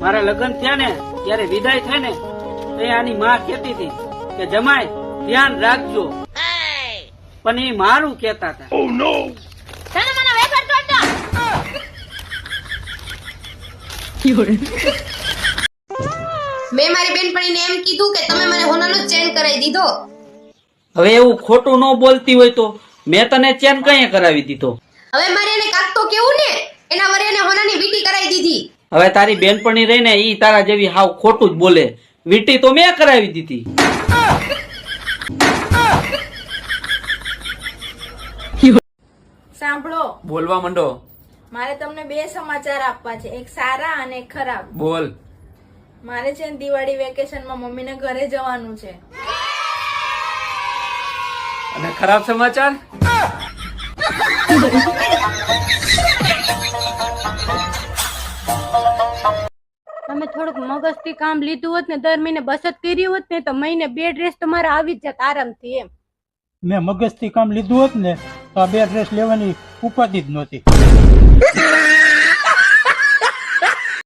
મારા લગ્ન થયા ને ત્યારે વિદાય થાય ને તો આની માં કહેતી હતી કે જમાઈ ધ્યાન રાખજો, પણ એ મારું કહેતા હતા. મેં મારી બેનપણીને એમ કીધું કે તમે મને હોનાનો ચેન કરાવી દીધો. હવે એવું ખોટું ન બોલતી હોય તો મેં તને ચેન કઈ કરાવી દીધો? હવે મારે એને કાક તો કેવું ને, એના વરે એને હોનાની વીટી કરાવી દીધી. હવે તારી બેનપણી રહીને ઈ તારા જેવી હાવ ખોટું જ બોલે. વીટી તો મેં કરાવી દીધી. સાંભળો, બોલવા માંડો. મારે તમને બે સમાચાર આપવા છે, એક સારા અને એક ખરાબ. બોલ. મારે છે ને દિવાળી વેકેશનમાં મમ્મીને ઘરે જવાનું છે. અને ખરાબ સમાચાર? તમે થોડુંક મગજથી કામ લીધું હોત ને, દર મહિને બચત કરી હોત ને, તો મહિને 2 ડ્રેસ તમારે આવી જ જાત આરામથી. એમ મેં મગજથી કામ લીધું હોત ને તો આ 2 ડ્રેસ લેવાની ઉપાધિ જ નહોતી.